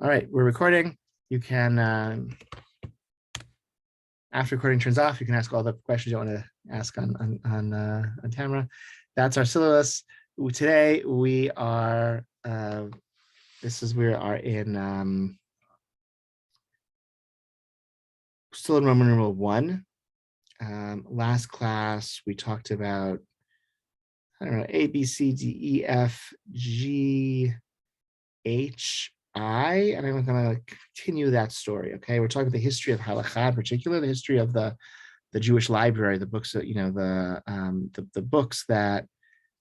All right, we're recording. You can, after recording turns off, you can ask all the questions you want to ask on camera. That's our syllabus. Today we are, we are in, still in Roman numeral 1. Last class, we talked about, I don't know, A, B, C, D, E, F, G, H, I, and I'm going to continue that story. Okay, we're talking about the history of halakha, in particular, the history of the Jewish library, the books that the books that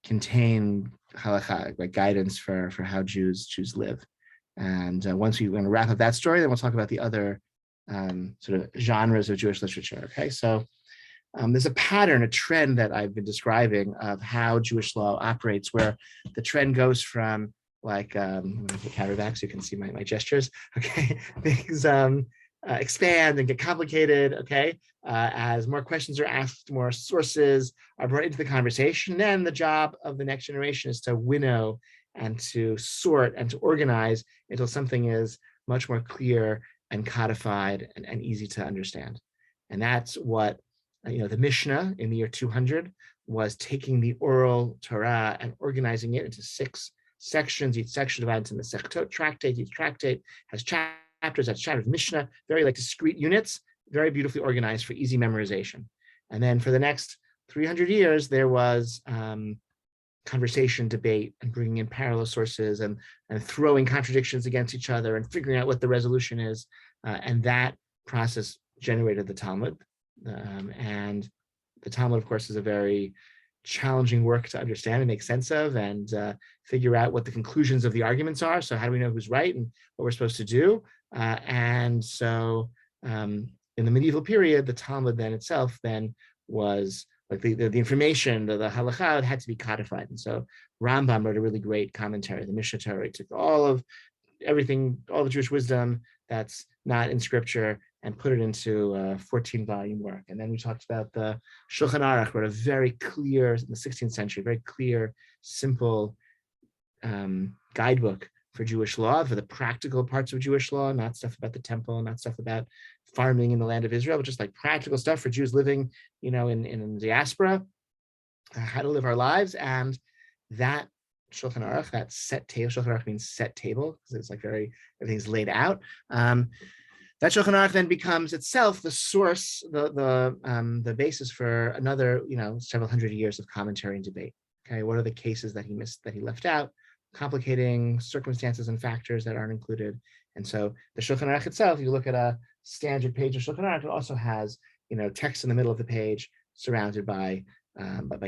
contain halakha, like guidance for how Jews live. And once we're going to wrap up that story, then we'll talk about the other sort of genres of Jewish literature. Okay, so there's a pattern, a trend that I've been describing of how Jewish law operates, where the trend goes from like, I'm going to counter back so you can see my gestures. Okay, things expand and get complicated. Okay, as more questions are asked, more sources are brought into the conversation. Then the job of the next generation is to winnow and to sort and to organize until something is much more clear and codified and easy to understand. And that's what the Mishnah in the year 200 was taking the oral Torah and organizing it into 6 sections. Each section divides into the tractate. Each tractate has chapters. That's chapters. Mishnah, very like discrete units, very beautifully organized for easy memorization. And then for the next 300 years, there was conversation, debate, and bringing in parallel sources and throwing contradictions against each other and figuring out what the resolution is. And that process generated the Talmud. And the Talmud, of course, is a very challenging work to understand and make sense of and figure out what the conclusions of the arguments are. So how do we know who's right and what we're supposed to do? And so in the medieval period, the Talmud itself was like the information, the halakha had to be codified. And so Rambam wrote a really great commentary, the Mishnah Torah. He took all of everything, all the Jewish wisdom that's not in scripture, and put it into a 14-volume work. And then we talked about the Shulchan Aruch, wrote a very clear, in the 16th century, very clear, simple guidebook for Jewish law, for the practical parts of Jewish law, not stuff about the temple, not stuff about farming in the land of Israel, but just like practical stuff for Jews living, in diaspora, how to live our lives. And that Shulchan Aruch, that set table, Shulchan Aruch means set table, because it's like everything's laid out. That Shulchan Aruch then becomes itself the source, the basis for another, several hundred years of commentary and debate. Okay, what are the cases that he missed, that he left out, complicating circumstances and factors that aren't included? And so the Shulchan Aruch itself, you look at a standard page of Shulchan Aruch, it also has, text in the middle of the page surrounded by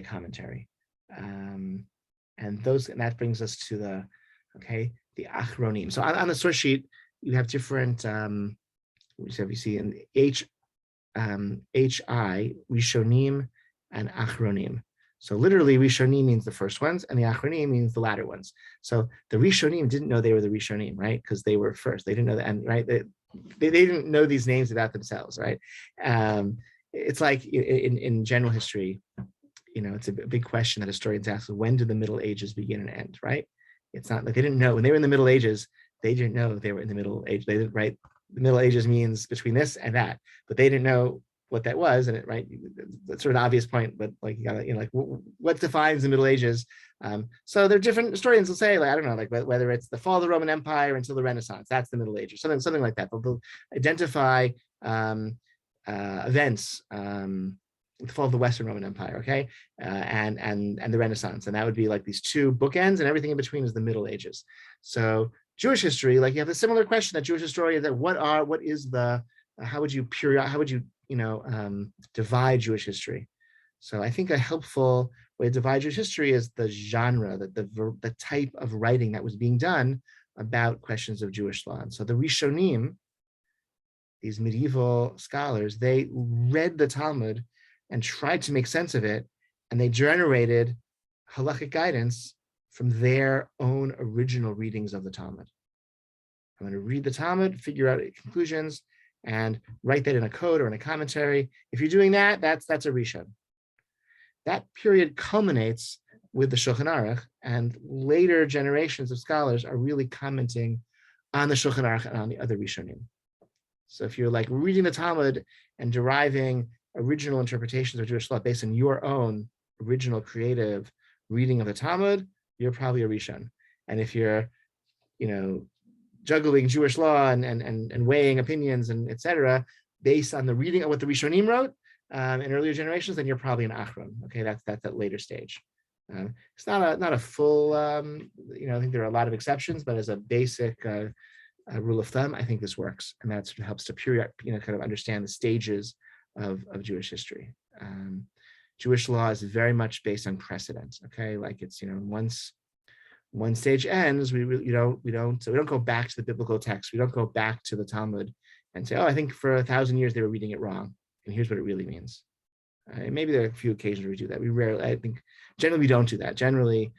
commentary. And that brings us to the Achronim. So on the source sheet, you have different. So you see in HI, Rishonim and Achronim. So literally, Rishonim means the first ones, and the Achronim means the latter ones. So the Rishonim didn't know they were the Rishonim, right? Because they were first. They didn't know that, and right, they didn't know these names about themselves, right? It's like in general history, it's a big question that historians ask: when did the Middle Ages begin and end? Right? It's not like they didn't know when they were in the Middle Ages. They didn't know they were in the Middle Ages. They didn't, right? The Middle Ages means between this and that, but they didn't know what that was. And that's sort of an obvious point, but like, you gotta, like what defines the Middle Ages? So there are different historians will say, like, I don't know, like whether it's the fall of the Roman Empire until the Renaissance, that's the Middle Ages, something like that. They'll identify events, the fall of the Western Roman Empire, okay, and the Renaissance, and that would be like these two bookends, and everything in between is the Middle Ages. So Jewish history, like you have a similar question that Jewish historians that how would you divide Jewish history? So I think a helpful way to divide Jewish history is the genre, the type of writing that was being done about questions of Jewish law. And so the Rishonim, these medieval scholars, they read the Talmud and tried to make sense of it, and they generated halakhic guidance from their own original readings of the Talmud. I'm going to read the Talmud, figure out conclusions, and write that in a code or in a commentary. If you're doing that, that's a Rishon. That period culminates with the Shulchan Aruch, and later generations of scholars are really commenting on the Shulchan Aruch and on the other Rishonim. So if you're like reading the Talmud and deriving original interpretations of Jewish law based on your own original creative reading of the Talmud, you're probably a Rishon. And if you're, juggling Jewish law and weighing opinions and etc. based on the reading of what the Rishonim wrote in earlier generations, then you're probably an Achron. Okay, that's that later stage. It's not a full, I think there are a lot of exceptions, but as a basic rule of thumb, I think this works, and that sort of helps to kind of understand the stages of Jewish history. Jewish law is very much based on precedent. Okay, like it's once one stage ends, we don't go back to the biblical text. We don't go back to the Talmud and say, oh, I think for 1,000 years they were reading it wrong, and here's what it really means. And maybe there are a few occasions where we do that. We rarely, I think, generally we don't do that. Generally,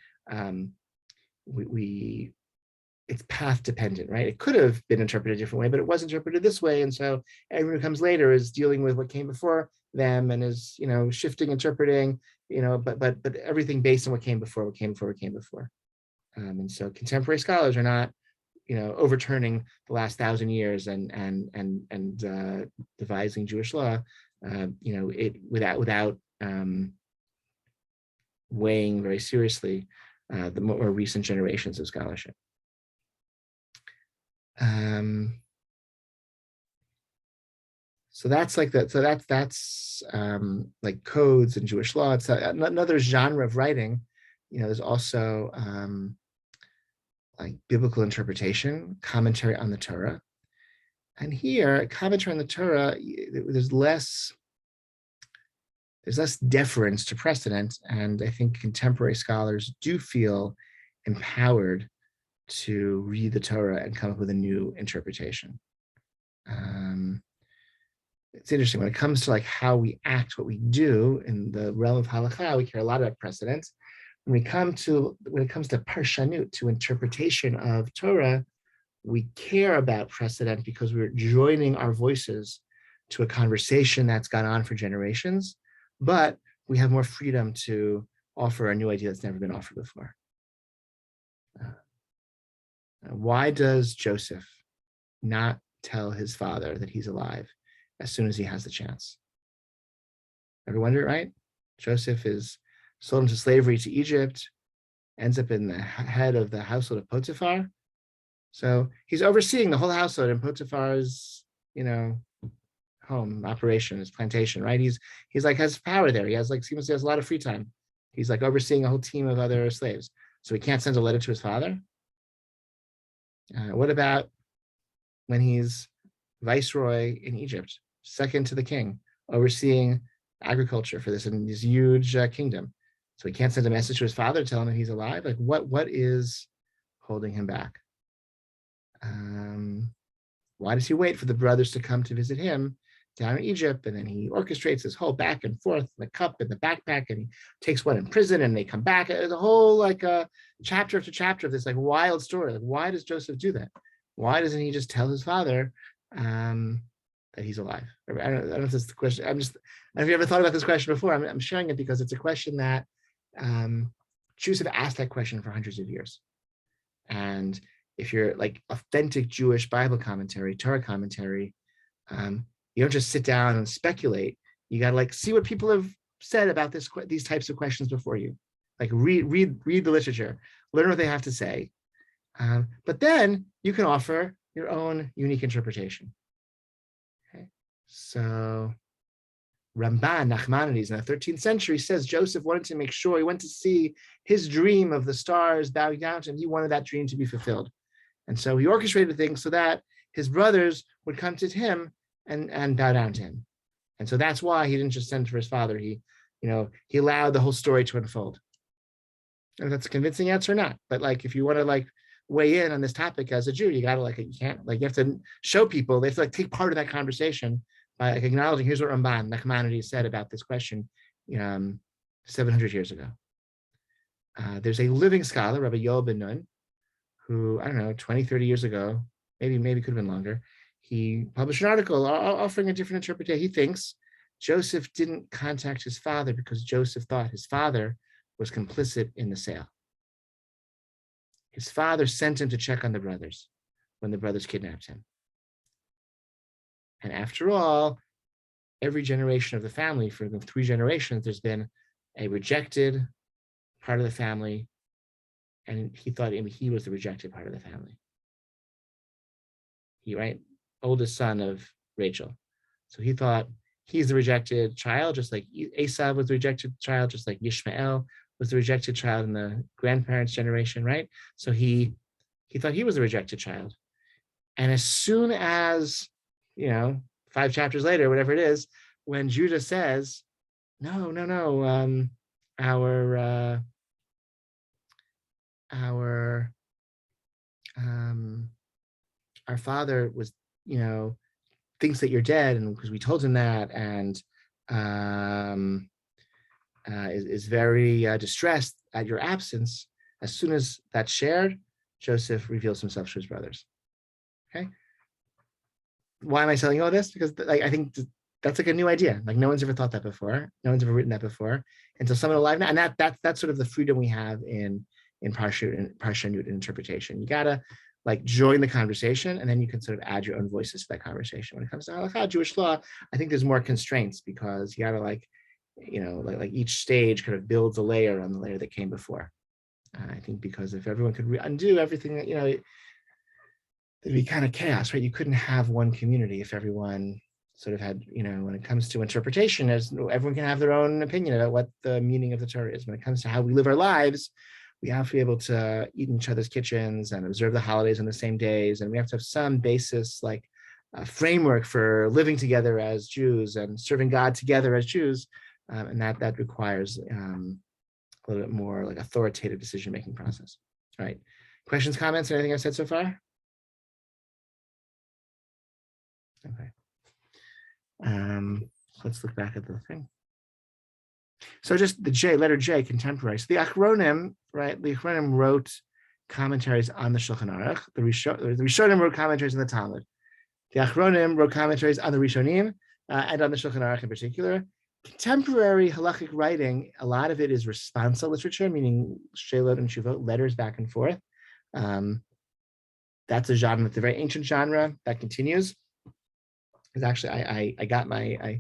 it's path dependent, right? It could have been interpreted a different way, but it was interpreted this way, and so everyone who comes later is dealing with what came before them and is shifting, interpreting, but everything based on what came before. And so contemporary scholars are not, overturning the last 1,000 years and devising Jewish law, without weighing very seriously the more recent generations of scholarship. So that's like that. So that's like codes in Jewish law. It's another genre of writing. There's also like biblical interpretation, commentary on the Torah. And here, commentary on the Torah, there's less deference to precedent. And I think contemporary scholars do feel empowered to read the Torah and come up with a new interpretation. It's interesting when it comes to like how we act, what we do in the realm of halakha, we care a lot about precedent. When it comes to parshanut, to interpretation of Torah, we care about precedent because we're joining our voices to a conversation that's gone on for generations, but we have more freedom to offer a new idea that's never been offered before. Why does Joseph not tell his father that he's alive as soon as he has the chance? Ever wonder, right? Joseph is sold into slavery to Egypt, ends up in the head of the household of Potiphar. So he's overseeing the whole household in Potiphar's, home operation, his plantation, right? He's like has power there. He has a lot of free time. He's like overseeing a whole team of other slaves. So he can't send a letter to his father. What about when he's viceroy in Egypt, second to the king, overseeing agriculture for this huge kingdom? So he can't send a message to his father to tell him that he's alive. Like what is holding him back? Why does he wait for the brothers to come to visit him down in Egypt? And then he orchestrates this whole back and forth, the cup and the backpack, and he takes one in prison and they come back. There's a whole chapter after chapter of this wild story. Like, why does Joseph do that? Why doesn't he just tell his father that he's alive? I don't know if that's the question. I don't know if you ever thought about this question before. I'm sharing it because it's a question that Jews have asked that question for hundreds of years. And if you're like authentic Jewish Bible commentary, Torah commentary, you don't just sit down and speculate. You got to see what people have said about these types of questions before you. Like read the literature, learn what they have to say. But then you can offer your own unique interpretation. Okay, so Ramban, Nachmanides, in the 13th century says Joseph wanted to make sure, he went to see his dream of the stars bowing down to him. He wanted that dream to be fulfilled. And so he orchestrated things so that his brothers would come to him and bow down to him. And so that's why he didn't just send for his father. He allowed the whole story to unfold. And that's a convincing answer or not. But if you want to weigh in on this topic as a Jew, you gotta you have to show people, they have to take part of that conversation by acknowledging, here's what Ramban, Nachmanides, said about this question 700 years ago. There's a living scholar, Rabbi Yoel ben Nun, who, 20, 30 years ago, maybe could have been longer, he published an article offering a different interpretation. He thinks Joseph didn't contact his father because Joseph thought his father was complicit in the sale. His father sent him to check on the brothers. when the brothers kidnapped him. And after all, every generation of the family, for the 3 generations, there's been a rejected part of the family, and he thought he was the rejected part of the family. He, right? Oldest son of Rachel. So he thought he's the rejected child, just like Esau was the rejected child, just like Yishmael was the rejected child in the grandparents' generation, right? So he thought he was the rejected child. And as soon as, 5 chapters later, whatever it is, when Judah says, no, our father was, thinks that you're dead, and because we told him that, and is very distressed at your absence. As soon as that's shared, Joseph reveals himself to his brothers. Okay. Why am I telling you all this? Because I think that's like a new idea. Like no one's ever thought that before. No one's ever written that before. Until someone alive now, and that's sort of the freedom we have in Parshanut interpretation. You gotta like join the conversation, and then you can sort of add your own voices to that conversation. When it comes to halakha, Jewish law, I think there's more constraints because you gotta like each stage kind of builds a layer on the layer that came before. I think because if everyone could undo everything that, it'd be kind of chaos, right? You couldn't have one community if everyone sort of had, when it comes to interpretation, as everyone can have their own opinion about what the meaning of the Torah is. When it comes to how we live our lives, we have to be able to eat in each other's kitchens and observe the holidays on the same days. And we have to have some basis, like a framework for living together as Jews and serving God together as Jews. And that requires a little bit more like authoritative decision-making process. All right. Questions, comments, or anything I've said so far? Okay. Let's look back at the thing. So just the letter J, contemporary. So the Achronim, right? The Achronim wrote commentaries on the Shulchan Aruch. The Rishonim wrote commentaries on the Talmud. The Achronim wrote commentaries on the Rishonim and on the Shulchan Aruch in particular. Contemporary halachic writing, a lot of it is responsa literature, meaning shelot and shuvot, letters back and forth. That's a genre, that's a very ancient genre that continues. Because actually, I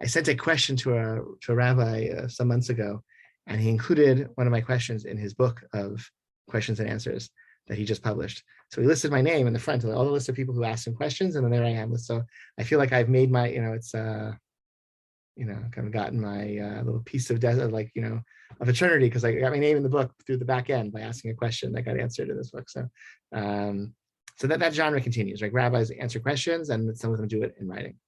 sent a question to a rabbi some months ago, and he included one of my questions in his book of questions and answers that he just published. So he listed my name in the front of all the list of people who asked him questions, and then there I am. So I feel like I've made my, it's kind of gotten my little piece of of eternity, because I got my name in the book through the back end by asking a question that got answered in this book. So so that genre continues, right? Rabbis answer questions, and some of them do it in writing.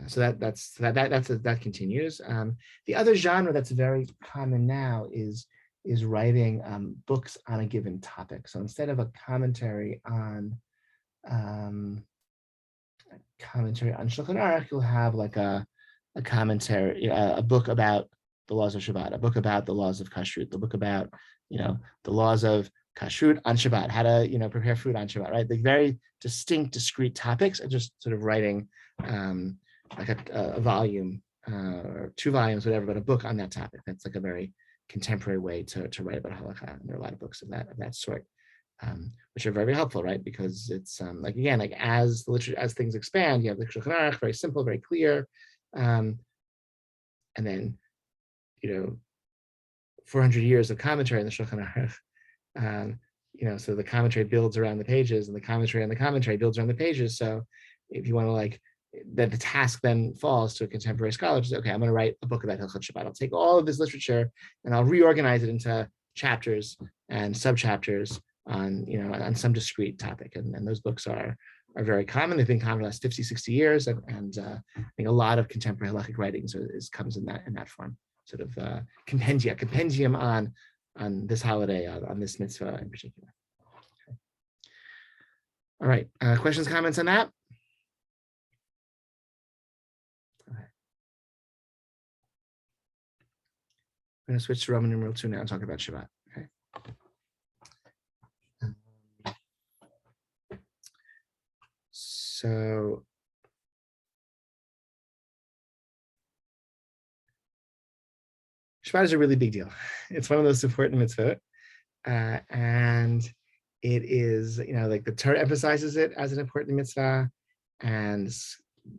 So that continues. The other genre that's very common now is writing books on a given topic. So instead of a commentary on Shulchan Aruch, you'll have like a commentary, a book about the laws of Shabbat, a book about the laws of kashrut, the book about the laws of kashrut on Shabbat, how to prepare food on Shabbat, right? The very distinct, discrete topics, and just sort of writing like a volume or 2 volumes, whatever, but a book on that topic. That's like a very contemporary way to write about halakha. And there are a lot of books of that sort, which are very, very helpful, right? Because it's as the literature, as things expand, you have the Shulchan Aruch, very simple, very clear, and then 400 years of commentary in the Shulchan Aruch. So the commentary builds around the pages, and the commentary on the commentary builds around the pages. So if you want to that the task then falls to a contemporary scholar to say, okay, I'm going to write a book about Hilchot Shabbat. I'll take all of this literature and I'll reorganize it into chapters and sub-chapters on some discrete topic. And those books are very common. They've been common for the last 50, 60 years. And I think a lot of contemporary halachic writings comes in that form, sort of compendium on this holiday, on this mitzvah in particular. Okay. All right, questions, comments on that? I'm going to switch to Roman numeral 2 now and talk about Shabbat. Okay. So Shabbat is a really big deal. It's one of those important mitzvot. And it is, like the Torah emphasizes it as an important mitzvah. And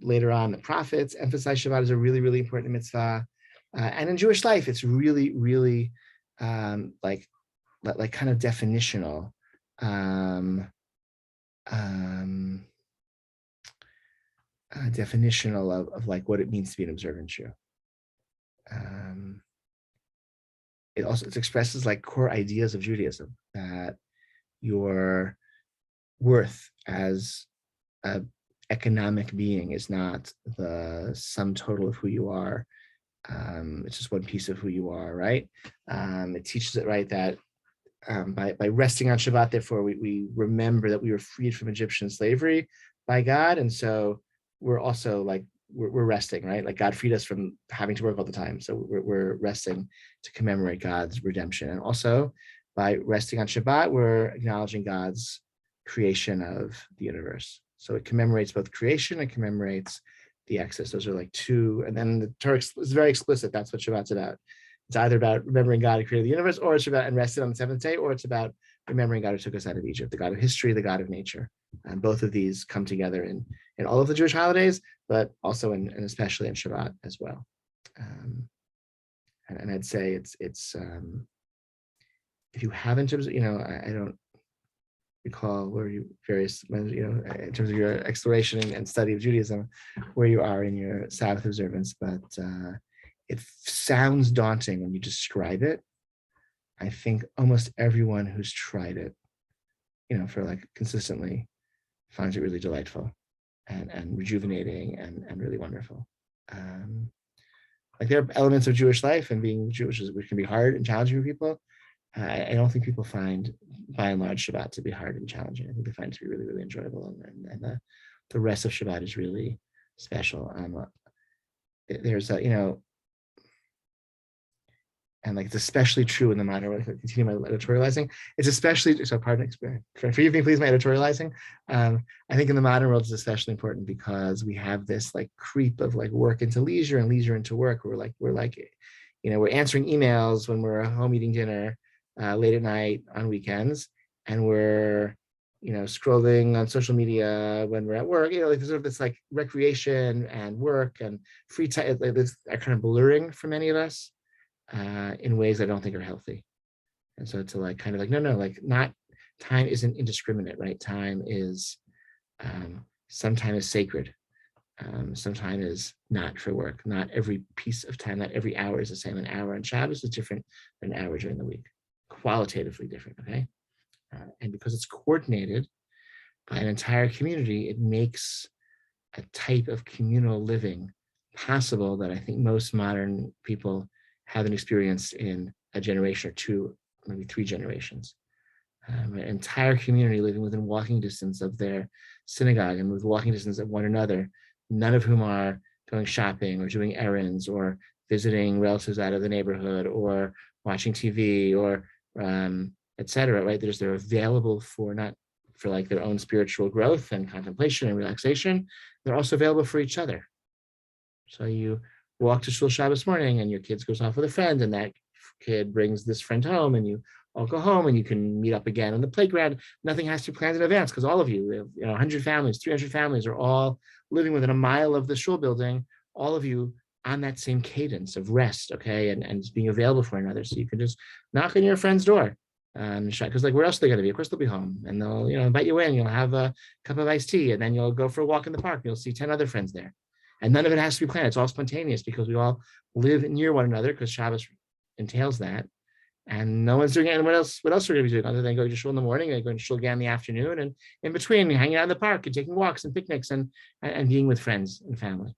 later on, the prophets emphasize Shabbat as a really, really important mitzvah. And in Jewish life, it's really, really like kind of definitional. Definitional of like what it means to be an observant Jew. It expresses like core ideas of Judaism, that your worth as an economic being is not the sum total of who you are. It's just one piece of who you are, right? It teaches it, right, that by resting on Shabbat, therefore, we remember that we were freed from Egyptian slavery by God. And so we're also like, we're resting, right? Like God freed us from having to work all the time. So we're resting to commemorate God's redemption. And also by resting on Shabbat, we're acknowledging God's creation of the universe. So it commemorates both creation and commemorates the Exodus. Those are like two. And then the Torah is very explicit. That's what Shabbat's about. It's either about remembering God who created the universe, or it's about and rested on the seventh day, or it's about remembering God who took us out of Egypt, the God of history, the God of nature. And both of these come together in all of the Jewish holidays, but also and especially in Shabbat as well. And I'd say it's if you haven't, I don't recall where you various, in terms of your exploration and study of Judaism, where you are in your Sabbath observance, but it sounds daunting when you describe it. I think almost everyone who's tried it, for like consistently, finds it really delightful and rejuvenating and really wonderful. Like there are elements of Jewish life and being Jewish, which can be hard and challenging for people. I don't think people find, by and large, Shabbat to be hard and challenging. I think they find it to be really, really enjoyable, and the rest of Shabbat is really special. There's and like it's especially true in the modern world. Continue my editorializing. It's especially so. Forgive me, please, my editorializing. I think in the modern world it's especially important because we have this like creep of like work into leisure and leisure into work. We're answering emails when we're home eating dinner late at night on weekends, and we're scrolling on social media when we're at work. Like there's sort of this like recreation and work and free time. Like this kind of blurring for many of us. In ways I don't think are healthy. And so to like kind of like, no, like not, time isn't indiscriminate, right? Time is, some time is sacred. Some time is not for work. Not every piece of time, not every hour is the same. An hour on Shabbos is different than an hour during the week. Qualitatively different, okay? And because it's coordinated by an entire community, it makes a type of communal living possible that I think most modern people haven't experienced in a generation or two, maybe 3 generations. An entire community living within walking distance of their synagogue and with walking distance of one another, none of whom are going shopping or doing errands or visiting relatives out of the neighborhood or watching TV or et cetera, right? They're available for not for like their own spiritual growth and contemplation and relaxation. They're also available for each other. So you walk to shul Shabbos morning and your kids goes off with a friend and that kid brings this friend home and you all go home and you can meet up again on the playground. Nothing has to be planned in advance because all of you, 100 families, 300 families are all living within a mile of the shul building, all of you on that same cadence of rest, okay, and being available for another. So you can just knock on your friend's door because like where else are they going to be? Of course they'll be home and they'll invite you in. You'll have a cup of iced tea and then you'll go for a walk in the park. You'll see 10 other friends there. And none of it has to be planned. It's all spontaneous because we all live near one another because Shabbos entails that. And no one's doing it. And what else are we going to be doing other than going to shul in the morning and going to shul again in the afternoon and in between hanging out in the park and taking walks and picnics and being with friends and family.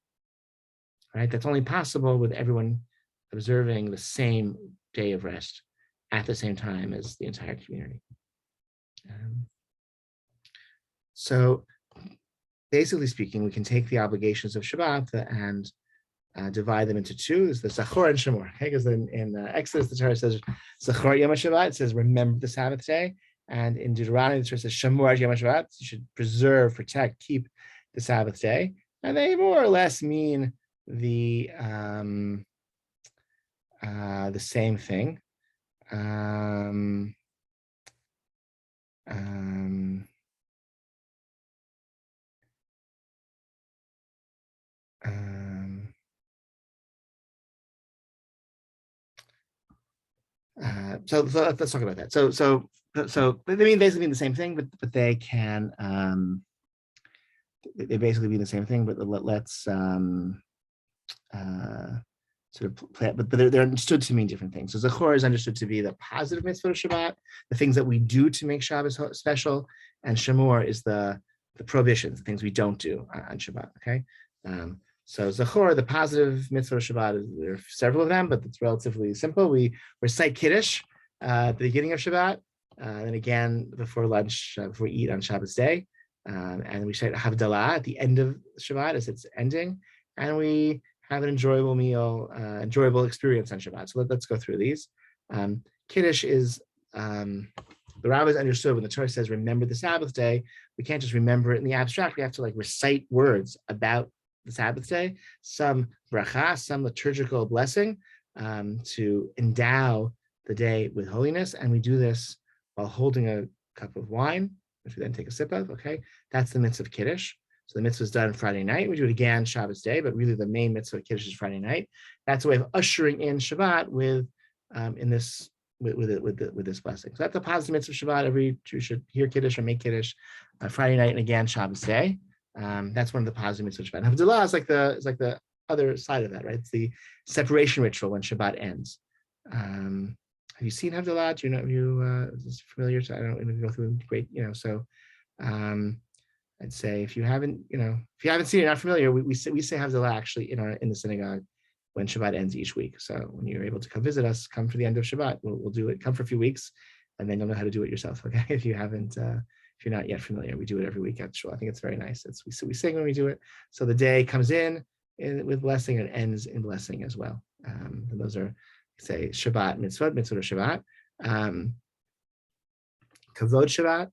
Right? That's only possible with everyone observing the same day of rest at the same time as the entire community. So basically speaking, we can take the obligations of Shabbat and divide them into 2. Is the Zachor and Shemor. Okay, because in Exodus the Torah says Zachor Yom HaShabbat. It says remember the Sabbath day, and in Deuteronomy the Torah says Shemor Yom HaShabbat. You should preserve, protect, keep the Sabbath day, and they more or less mean the the same thing. Um, um, um, so let's talk about that. So they basically mean the same thing, but they can they basically mean the same thing. But let's sort of play it, but they're understood to mean different things. So Zachor is understood to be the positive mitzvah of Shabbat, the things that we do to make Shabbat special, and Shamor is the prohibitions, the things we don't do on Shabbat. Okay, so Zachor, the positive mitzvah of Shabbat, there are several of them, but it's relatively simple. We recite Kiddush at the beginning of Shabbat, and again before lunch, before we eat on Shabbat's day, and we recite Havdalah at the end of Shabbat as it's ending, and we have an enjoyable meal, enjoyable experience on Shabbat. So let's go through these. Kiddush is, the rabbis understood when the Torah says, remember the Sabbath day, we can't just remember it in the abstract, we have to like recite words about the Sabbath day, some bracha, some liturgical blessing to endow the day with holiness. And we do this while holding a cup of wine, which we then take a sip of, okay? That's the mitzvah of Kiddush. So the mitzvah is done Friday night. We do it again Shabbos day, but really the main mitzvah of Kiddush is Friday night. That's a way of ushering in Shabbat with this blessing. So that's the positive mitzvah of Shabbat. Every Jew should hear Kiddush or make Kiddush Friday night and again Shabbos day. That's one of the positive mitzvahs of Shabbat. Havdalah is like the other side of that, right? It's the separation ritual when Shabbat ends. Have you seen Havdalah? Do you know? Are you is this familiar? I don't want to go through great, so. I'd say if you haven't seen it, not familiar, we say Havdalah actually in the synagogue when Shabbat ends each week. So when you're able to come visit us, come for the end of Shabbat. We'll do it. Come for a few weeks, and then you'll know how to do it yourself. Okay, if you're not yet familiar, we do it every week at Shul. I think it's very nice. We sing when we do it. So the day comes in with blessing and ends in blessing as well. And those are, say, Shabbat mitzvah to Shabbat, kavod Shabbat.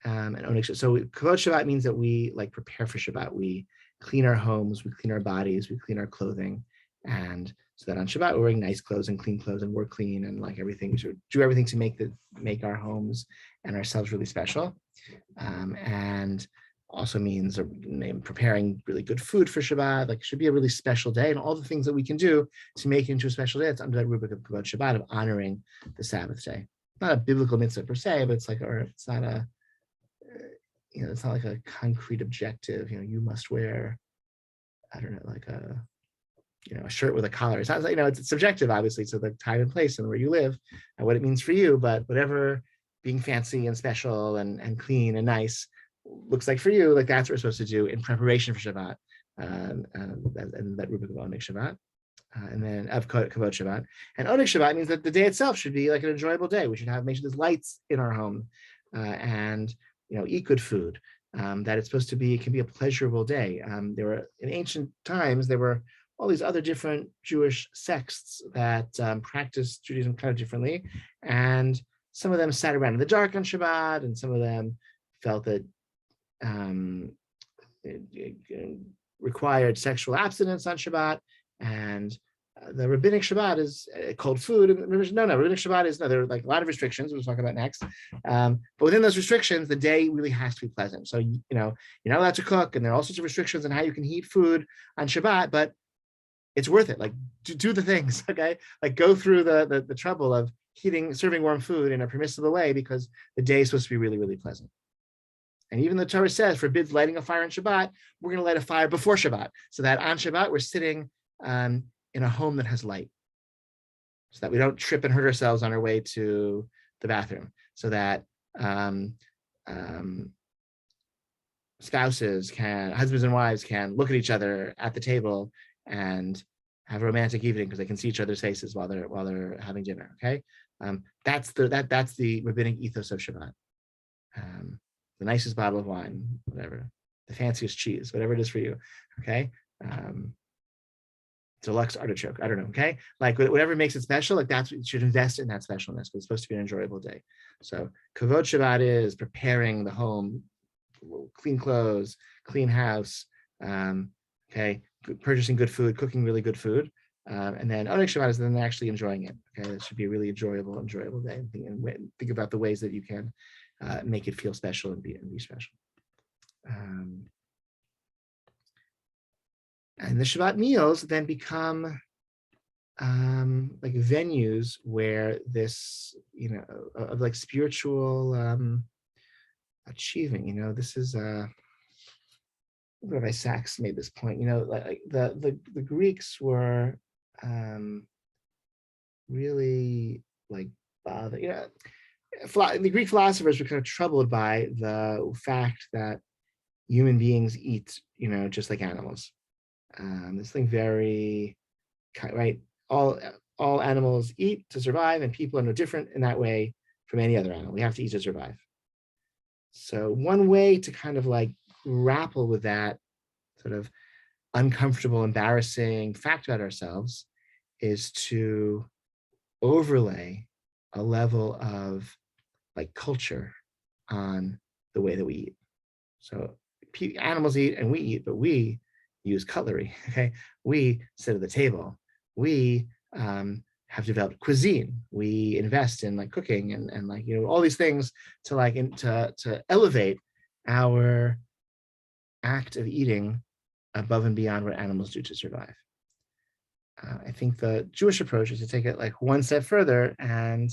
And Oneg Shabbat. So Kavod Shabbat means that we like prepare for Shabbat. We clean our homes, we clean our bodies, we clean our clothing, and so that on Shabbat we're wearing nice clothes and clean clothes, and we're clean and like everything. We should do everything to make our homes and ourselves really special, and also means preparing really good food for Shabbat. Like it should be a really special day, and all the things that we can do to make it into a special day. It's under that rubric of Kavod Shabbat of honoring the Sabbath day. Not a biblical mitzvah per se, but it's like, or it's not a it's not like a concrete objective. You must wear, I don't know, like a shirt with a collar. It's not like, it's subjective, obviously, to the time and place and where you live and what it means for you. But whatever being fancy and special and clean and nice looks like for you, like that's what we're supposed to do in preparation for Shabbat, and that rubric of Oneg Shabbat. And then of Kavod Shabbat. And Oneg Shabbat means that the day itself should be like an enjoyable day. We should make sure there's lights in our home, and eat good food. That it's supposed to be, it can be a pleasurable day. There were, in ancient times, there were all these other different Jewish sects that practiced Judaism kind of differently. And some of them sat around in the dark on Shabbat, and some of them felt that it required sexual abstinence on Shabbat. And the rabbinic Shabbat is cold food. Rabbinic Shabbat is, there are like a lot of restrictions we'll talk about next. But within those restrictions, the day really has to be pleasant. So, you're not allowed to cook, and there are all sorts of restrictions on how you can heat food on Shabbat, but it's worth it. Like do the things, okay? Like go through the trouble of serving warm food in a permissible way, because the day is supposed to be really, really pleasant. And even the Torah says, forbids lighting a fire on Shabbat. We're going to light a fire before Shabbat, so that on Shabbat we're sitting in a home that has light, so that we don't trip and hurt ourselves on our way to the bathroom, so that husbands and wives can look at each other at the table and have a romantic evening because they can see each other's faces while they're having dinner. Okay, that's the rabbinic ethos of Shabbat. The nicest bottle of wine, whatever, the fanciest cheese, whatever it is for you. Okay. Deluxe artichoke, I don't know, okay? Like whatever makes it special, like that's what you should invest in, that specialness, because it's supposed to be an enjoyable day. So Kavod Shabbat is preparing the home, clean clothes, clean house, okay, purchasing good food, cooking really good food, And then Oneg Shabbat is then actually enjoying it. Okay, it should be a really enjoyable day. And think about the ways that you can make it feel special and be special. And the Shabbat meals then become like venues where this, of like spiritual achievement. This is Rabbi Sachs made this point. Like the Greeks were really like bothered. The Greek philosophers were kind of troubled by the fact that human beings eat, just like animals. This thing very right. All animals eat to survive, and people are no different in that way from any other animal. We have to eat to survive. So one way to kind of like grapple with that sort of uncomfortable, embarrassing fact about ourselves is to overlay a level of like culture on the way that we eat. So animals eat and we eat, but we use cutlery. Okay, we sit at the table. We have developed cuisine. We invest in like cooking and like all these things to like to elevate our act of eating above and beyond what animals do to survive. I think the Jewish approach is to take it like one step further and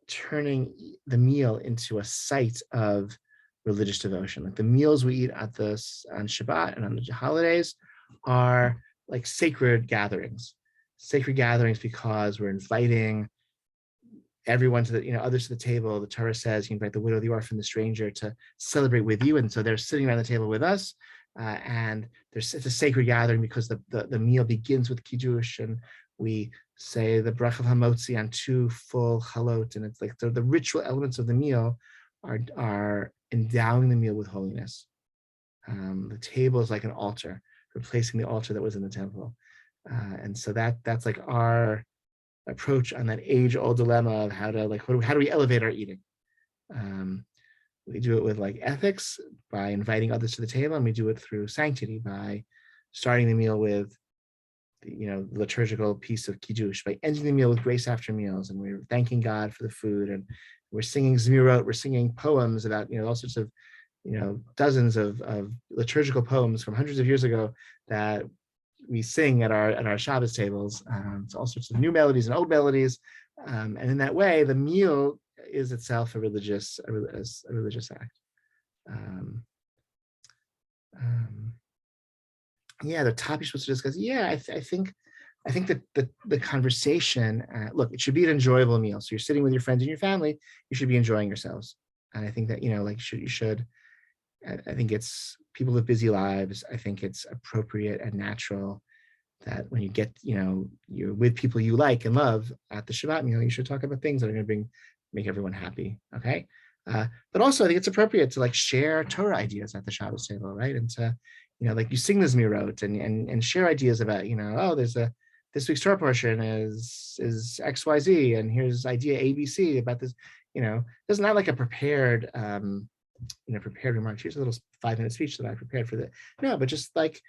turning the meal into a site of religious devotion. Like the meals we eat on Shabbat and on the holidays are like sacred gatherings because we're inviting everyone to the, others to the table. The Torah says you invite the widow, the orphan, the stranger to celebrate with you. And so they're sitting around the table with us. And it's a sacred gathering because the meal begins with Kiddush, and we say the Brach of Hamotzi on 2 full chalot. And it's like the ritual elements of the meal are endowing the meal with holiness. The table is like an altar, replacing the altar that was in the temple. And so that's like our approach on that age-old dilemma of how do we elevate our eating. We do it with like ethics by inviting others to the table, and we do it through sanctity by starting the meal with the liturgical piece of Kiddush, by ending the meal with grace after meals, and we're thanking God for the food, and we're singing Zmirot, we're singing poems about all sorts of dozens of liturgical poems from hundreds of years ago that we sing at our Shabbos tables. So all sorts of new melodies and old melodies, and in that way, the meal is itself a religious act. The topic you're supposed to discuss. I think that the conversation. Look, it should be an enjoyable meal. So you're sitting with your friends and your family. You should be enjoying yourselves. And I think that you should. I think it's people live busy lives. I think it's appropriate and natural that when you get, you're with people you like and love at the Shabbat meal, you should talk about things that are going to make everyone happy. Okay. But also I think it's appropriate to like share Torah ideas at the Shabbos table, right? And to, like you sing the Zmirot and share ideas about, this week's Torah portion is XYZ, and here's idea ABC about this, there's not like a prepared, prepared remarks. Here's a little 5-minute speech that I prepared for that. No, but just like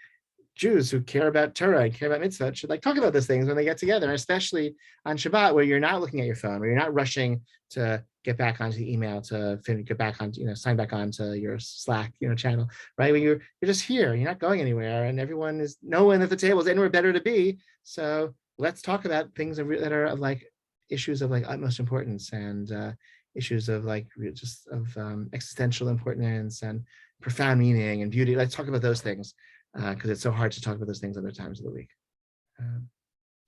Jews who care about Torah and care about mitzvah should like talk about those things when they get together, especially on Shabbat, where you're not looking at your phone, where you're not rushing to get back onto the email to get back on, sign back on to your Slack, channel, right? When you're just here, you're not going anywhere, and everyone is no one at the table is anywhere better to be. So let's talk about things that are of like issues of like utmost importance, and issues of like just of existential importance and profound meaning and beauty. Let's talk about those things. Because it's so hard to talk about those things other times of the week.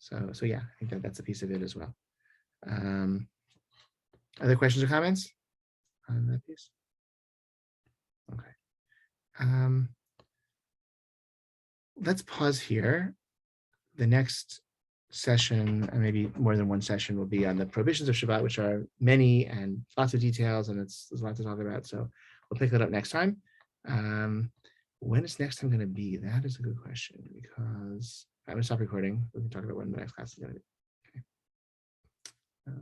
So yeah, I think that's a piece of it as well. Other questions or comments on that piece? Okay. Let's pause here. The next session, and maybe more than one session, will be on the prohibitions of Shabbat, which are many and lots of details, and there's a lot to talk about. So we'll pick that up next time. When is next time going to be? That is a good question, because I'm going to stop recording. We can talk about when the next class is going to be. Okay.